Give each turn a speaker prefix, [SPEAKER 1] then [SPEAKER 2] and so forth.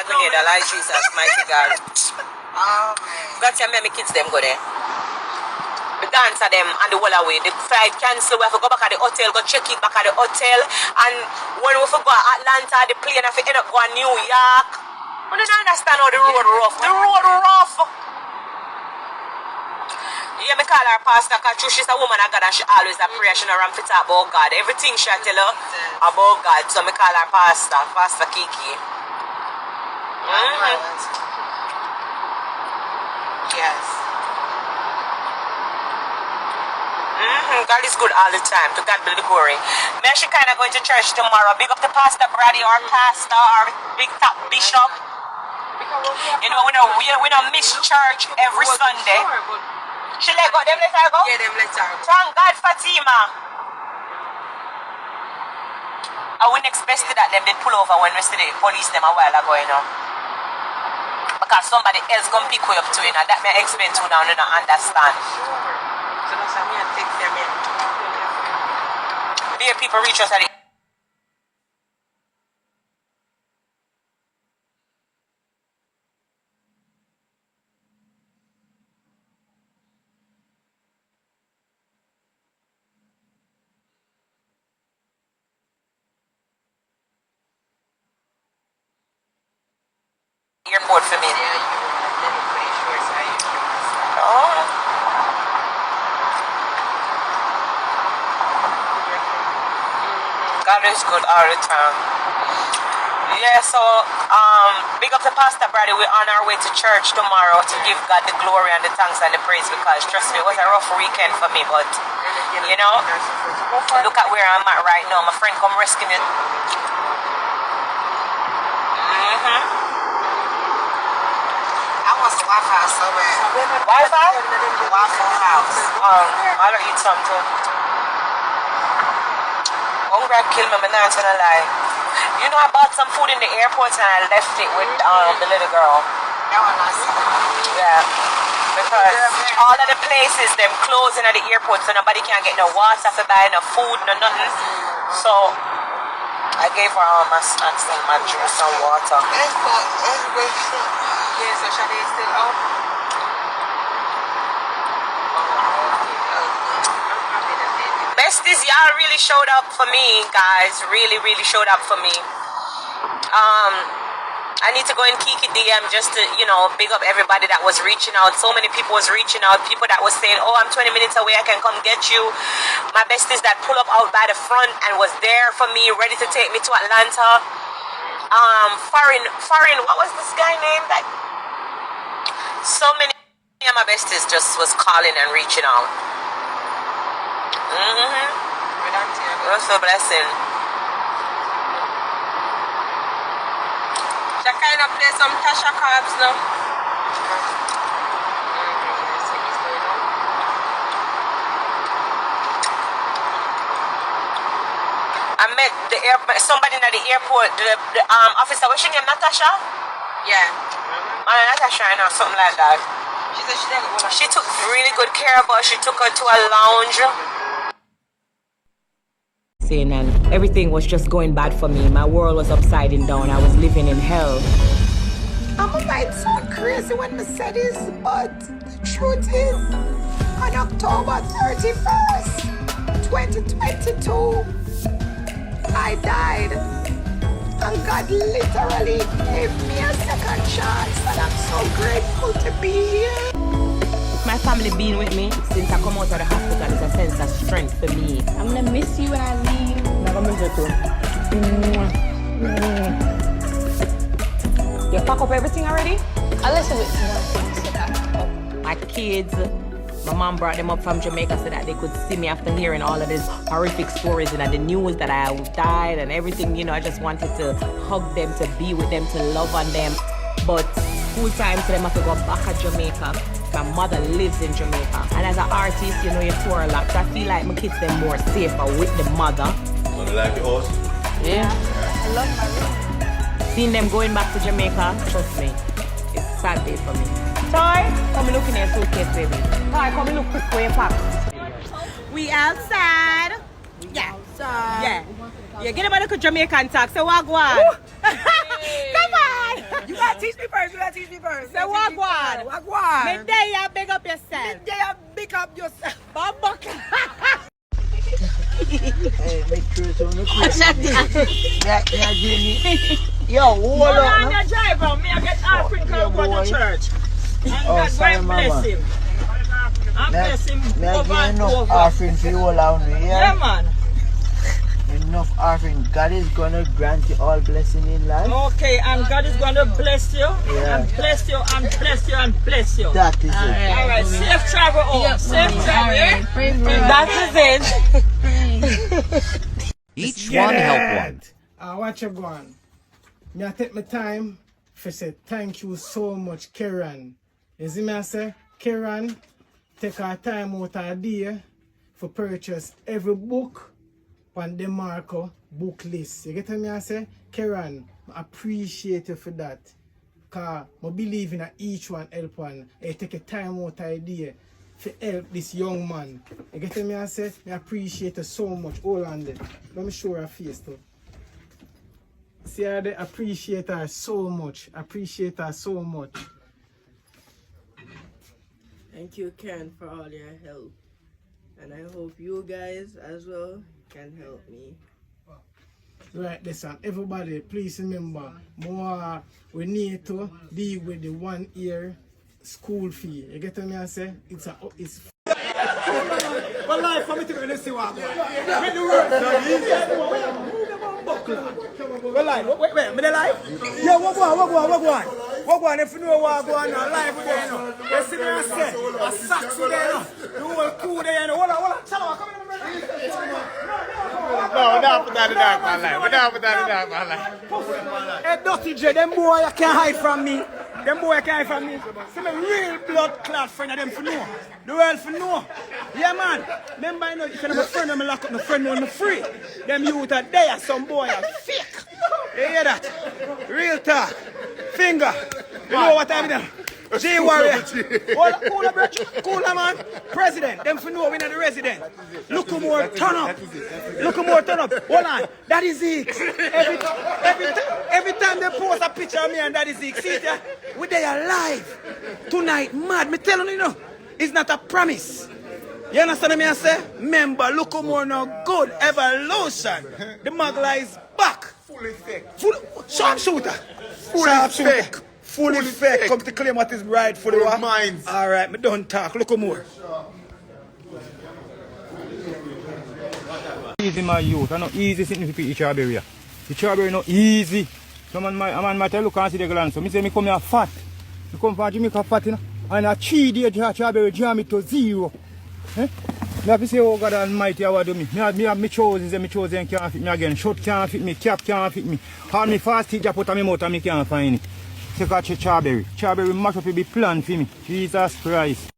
[SPEAKER 1] a grenade, like Jesus, mighty God.
[SPEAKER 2] Oh,
[SPEAKER 1] God tell me my kids them go there. We dance at them and the whole away. The flight cancel, we have to go back at the hotel, go check it back at the hotel. And when we have to go to Atlanta, the plane have to end up going to New York. I don't understand how the road rough. The road rough. Yeah, me call her pastor because she's a woman of God and she always a prayer. She don't run fit about God. Everything she tell her about God. So me call her pastor, Pastor Kiki.
[SPEAKER 2] Yes.
[SPEAKER 1] God is good all the time. To God be the glory. Me she kind of going to church tomorrow. Big up to Pastor Brady or Pastor or Big Top Bishop. You know, we don't miss church every Sunday. She let go. Them let her go?
[SPEAKER 2] Yeah, them let her go.
[SPEAKER 1] Thank God, Fatima. I wouldn't expect that them did pull over when we see the police them a while ago, you know. Because somebody else gonna pick you up to, you know. That may explain to now, you don't understand.
[SPEAKER 2] So that's why I take them in.
[SPEAKER 1] Dear people reach us at the airport for me. Oh. God is good all the time. Yeah, so big up to Pastor Brady. We're on our way to church tomorrow to give God the glory and the thanks and the praise because trust me, it was a rough weekend for me, but you know, look at where I'm at right now. My friend come rescue me.
[SPEAKER 2] Wi-Fi so bad.
[SPEAKER 1] Wi-Fi?
[SPEAKER 2] Waffle House.
[SPEAKER 1] I'll eat some too. Hungry kill me, I'm not gonna lie. You know, I bought some food in the airport and I left it with the little girl.
[SPEAKER 2] That one nice.
[SPEAKER 1] Yeah. Because all of the places, them closing at the airport, so nobody can get no water for buy, no food, no nothing. So I gave her all my snacks and my juice and water.
[SPEAKER 2] Yeah, so Shade is still up.
[SPEAKER 1] Besties, y'all really showed up for me, guys. Really, really showed up for me. I need to go in Kiki DM just to, you know, big up everybody that was reaching out. So many people was reaching out. People that was saying, oh, I'm 20 minutes away, I can come get you. My besties that pull up out by the front and was there for me, ready to take me to Atlanta. Foreign, what was this guy name? That so many of my besties just was calling and reaching out. That's a blessing.
[SPEAKER 2] That kind of play some Tasha Carbs now.
[SPEAKER 1] I met somebody at the airport, the officer. What's your name, Natasha?
[SPEAKER 2] Yeah.
[SPEAKER 1] Natasha, I know, something like that.
[SPEAKER 2] She said
[SPEAKER 1] she took really good care of her. She took her to a lounge. And everything was just going bad for me. My world was upside down. I was living in hell. I'm like so crazy when I said this, but the truth is, on October 31st, 2022, I died. And God literally gave me a second chance, and I'm so grateful to be here. My family being with me since I come out of the hospital is a sense of strength for me.
[SPEAKER 3] I'm gonna miss you when I leave.
[SPEAKER 1] I'm gonna miss you too. You pack up everything already?
[SPEAKER 3] A little bit more.
[SPEAKER 1] My kids, my mom brought them up from Jamaica so that they could see me after hearing all of these horrific stories and the news that I died and everything. You know, I just wanted to hug them, to be with them, to love on them. But school time, so them have to go back to Jamaica. My mother lives in Jamaica. And as an artist, you know, you tour a lot. So I feel like my kids are more safer with the mother.
[SPEAKER 4] So you like yours?
[SPEAKER 1] Yeah.
[SPEAKER 3] I love my room.
[SPEAKER 1] Seeing them going back to Jamaica, trust me, it's a sad day for me. Toy, come look in your suitcase, baby. Toy, come look quick for your pack. We outside. Yeah. Outside. Yeah. Yeah, get him a look at Jamaican talk. So what go on? Come on. You teach me first. You gotta teach me first.
[SPEAKER 4] Say wagwan.
[SPEAKER 1] Wagwan.
[SPEAKER 4] Me day you big up yourself.
[SPEAKER 1] Midday you big up yourself.
[SPEAKER 4] Baba.
[SPEAKER 5] Hey, make sure it's on the Yo, hold
[SPEAKER 4] I'm
[SPEAKER 5] on.
[SPEAKER 4] your driver. Me I get offering
[SPEAKER 5] yeah,
[SPEAKER 4] come go to church. And
[SPEAKER 5] Oh,
[SPEAKER 4] God
[SPEAKER 5] sorry,
[SPEAKER 4] God bless
[SPEAKER 5] mama.
[SPEAKER 4] him. And bless him
[SPEAKER 5] May I
[SPEAKER 4] over
[SPEAKER 5] get
[SPEAKER 4] and
[SPEAKER 5] enough
[SPEAKER 4] over.
[SPEAKER 5] offering for you all out here?
[SPEAKER 4] Yeah, man.
[SPEAKER 5] Enough offering. God is gonna grant you all blessing in life.
[SPEAKER 4] Okay, and God is going to bless you,
[SPEAKER 5] Yeah.
[SPEAKER 4] and bless you, and bless you, and bless you.
[SPEAKER 5] That is it.
[SPEAKER 4] All right, safe travel home. Safe travel, eh?
[SPEAKER 2] That is it.
[SPEAKER 6] Each one help one.
[SPEAKER 7] Watch you go on. Me I take my time for say thank you so much, Karen. You see me I say, Karen, take our time out our day for purchase every book on the Marco book list. You get me I say, Karen, I appreciate you for that. Cause I believe in each one help one. I take a time out our day to help this young man. You get me I say, I appreciate you so much. Hold on there. Let me show her face too. See her there, appreciate her so much. Appreciate her so much.
[SPEAKER 8] Thank you, Karen, for all your help. And I hope you guys as well can help me.
[SPEAKER 7] Right, listen, everybody, please remember, we need to deal with the 1 year school fee. You get me I say? It's
[SPEAKER 1] But life for me to go to see what make the work done easy. Well, life, wait, me the life? Yo, what go on? If you know what go on now, life with there, you know. You see me I say, a socks with there, you know. The whole crew there, you know. Hold on. Tell her, come in,
[SPEAKER 9] No, not put that in dark, my life. We don't put that in dark, my life.
[SPEAKER 1] Hey, Dirty J, them boy you can't hide from me. See me real blood clot friend of them for know. The world for know. Yeah, man. Remember, you know, if you have a friend of me lock up, no friend of me free. Them youth are there, some boy are fake. You hear that? Real talk. Finger. You know what I'm doing? J Warrior. Cooler, man. President. Them for know we not the resident. Look who more turn up. Hold on. That is Zeke. Every time they post a picture of me and that is Zeke. See it, yeah? We they alive. Tonight, mad. Me telling you, know, it's not a promise. You understand me I say? Remember, look who more now good evolution. The Magla is back.
[SPEAKER 9] Fully fake.
[SPEAKER 1] Sharpshooter.
[SPEAKER 9] Fully fake.
[SPEAKER 1] Fully fake. Come to claim what is right for the
[SPEAKER 9] Full of minds.
[SPEAKER 1] Alright, me don't talk. Look more.
[SPEAKER 10] Easy, my youth. I know easy sitting to eat strawberry. The strawberry no easy. Some man might look and see the gland. So me say me come here fat. Me come from Jamaica fat, you know. And a 3 day strawberry jam it to 0. Eh? Me have to say, oh God Almighty, how do me? Me have my chosen, can't fit me again. Short can't fit me, cap can't fit me. All me fast teacher put on my mouth and me can't find it. Take a strawberry. Strawberry mash up will be planned for me. Jesus Christ.